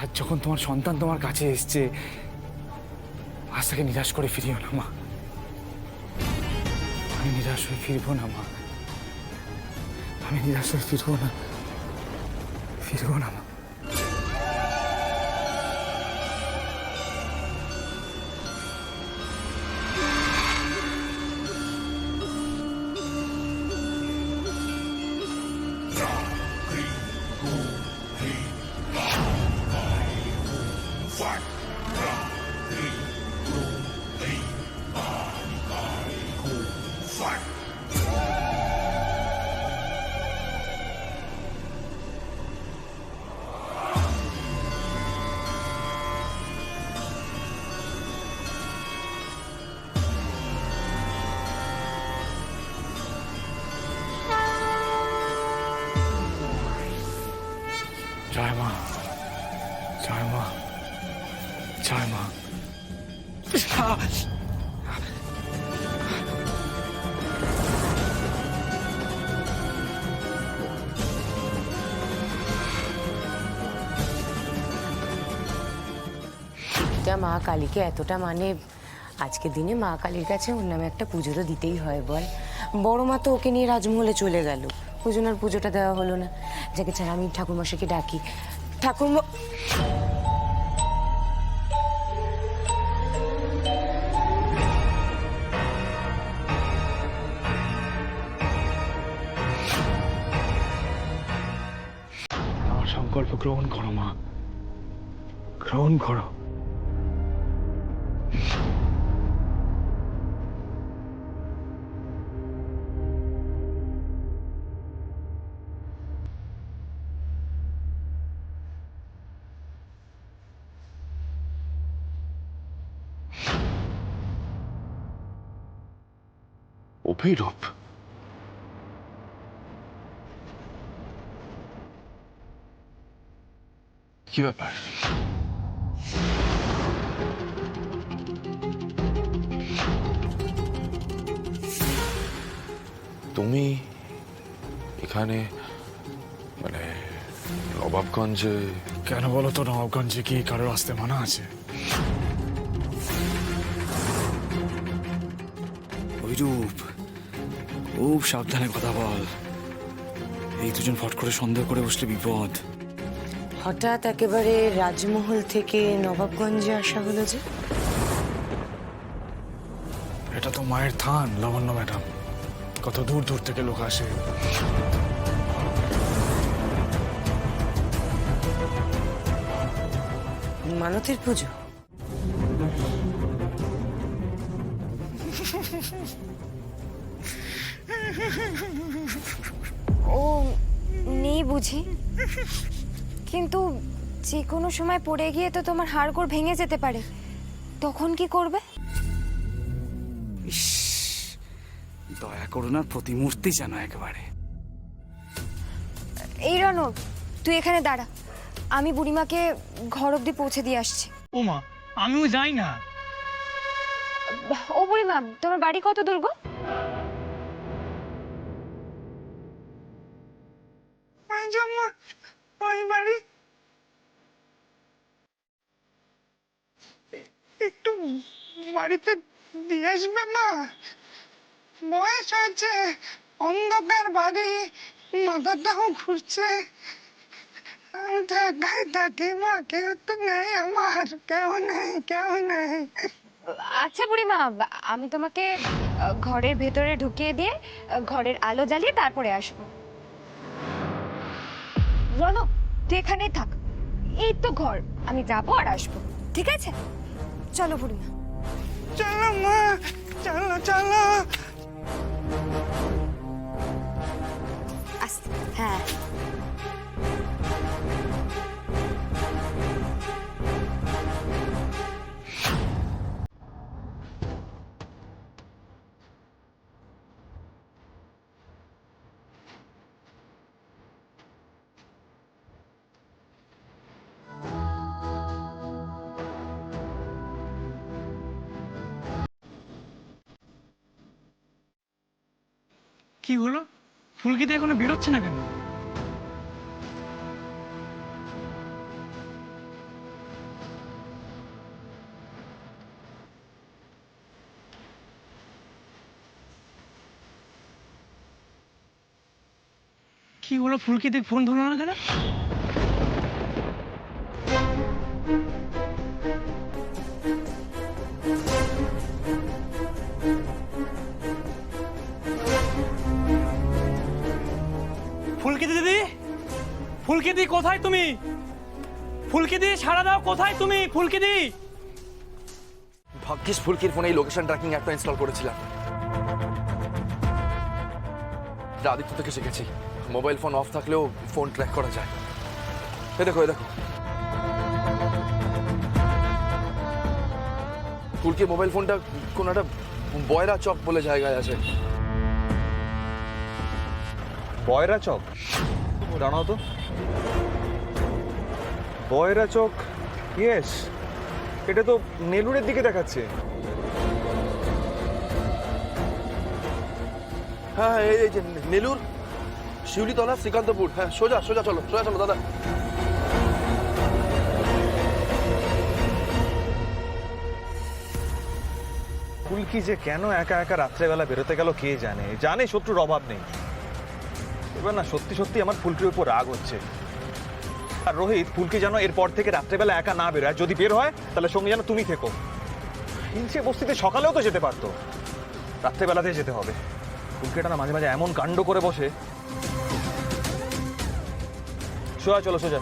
আজ যখন তোমার সন্তান তোমার কাছে এসছে, আজ তাকে নিরাশ করে ফিরিও না মা। আমি নিরাশ হয়ে ফিরবো না মা, আমি নিরাশ হয়ে ফিরবো না, ফিরবো না মা। জয় মা, জয় মা, জয় মা। মা কালীকে এতটা মানে, আজকের দিনে মা কালীর কাছে ওর নামে একটা পুজো তো দিতেই হয় বল। বড় মা তো ওকে নিয়ে রাজমহলে চলে গেল, ওই জন্য আর পুজোটা দেওয়া হলো না। যাকে ছাড়া আমি ঠাকুরমশাইকে ডাকি। ঠাকুরমা, আমার সংকল্প গ্রহণ করো মা, গ্রহণ করো। অভিরূপ, কি ব্যাপার? তুমি এখানে মানে নবাবগঞ্জে? কেন বলো তো, নবাবগঞ্জে কি কারোর আসতে মানা আছে? অভিরূপ, খুব সাবধানে কথা বল। এই দুজন ফট করে সন্দেহ করে বসলে বিপদ। হঠাৎ একেবারে রাজমহল থেকে নবাবগঞ্জে আসা হলো যে? এটা তো মায়ের থান লাবণ্য ম্যাডাম, কত দূর দূর থেকে লোক আসে। মানতের পুজো? ও নেই বুঝি, কিন্তু যে কোনো সময় পড়ে গিয়ে তো তোমার হাড়গোড় ভেঙে যেতে পারে, তখন কি করবে? ইস, দয়া করো না, প্রতিমূর্তি যেন একেবারে। এই রনব, তুই এখানে দাঁড়া, আমি বুড়িমাকে ঘর অব্দি পৌঁছে দিয়ে আসছি। ওমা, আমিও যাই না। ও বুড়িমা, তোমার বাড়ি কত দূর গো? ওই বাড়ি একটু বাড়িতে দিয়ে আসবে না? বয়স হয়েছে, অন্ধকার বাড়ি, মাথাটাও ঘুরছে। আমি তো একাই থাকি, মা কেউ তো নেই, আমার কেউ নেই, কেউ নেই। আচ্ছা বুড়িমা, আমি তোমাকে ঘরের ভেতরে ঢুকিয়ে দিয়ে ঘরের আলো জ্বালিয়ে তারপরে আসবো। রনব, তুই এখানেই থাক, এই তো ঘর, আমি যাবো আর আসবো, ঠিক আছে? চলো বুড়িমা। চলো মা, চলো চলো। আস্তে, হ্যাঁ। কি হলো, ফুলকিতে এখনো বেরোচ্ছে না কেন? কি হলো, ফুলকিতে ফোন ধরো না কেন? ফুলকিদি দিদি, ফুলকিদি কোথায় তুমি? ফুলকিদি সাড়া দাও, কোথায় তুমি ফুলকিদি? ভাগ্যিস ফুলকির ফোনে এই লোকেশন ট্র্যাকিং অ্যাপটা ইনস্টল করেছিলাম। এটা আদিত্য থেকে শিখেছি। মোবাইল ফোন অফ থাকলেও ফোন ট্র্যাক করা যায়। এ দেখো, এ দেখো, ফুলকির মোবাইল ফোনটা কোন একটা বয়রা চক বলে জায়গায় আছে। বয়রা চক? দাঁড়াও তো, বয়রা চক, ইয়েস, এটা তো নেলুরের দিকে দেখাচ্ছে। হ্যাঁ, এই যে নেলুর, শিউলিতলা, শ্রীকান্তপুর। হ্যাঁ, সোজা সোজা চলো, সোজা চলো দাদা। ফুলকি যে কেন একা একা রাত্রেবেলা বেরোতে গেল কে জানে। জানে শত্রুর অভাব নেই। এবার না সত্যি সত্যি আমার ফুলকির উপর রাগ হচ্ছে। আর রোহিত, ফুলকি যেন এরপর থেকে রাত্রেবেলা একা না বেরোয়। আর যদি বের হয় তাহলে সঙ্গে যেন তুমি থেকো। হিংসে বস্তিতে সকালেও তো যেতে পারতো, রাত্রেবেলাতেই যেতে হবে। ফুলকিটা না মাঝে মাঝে এমন কাণ্ড করে বসে। সোজা চলো, সোজা।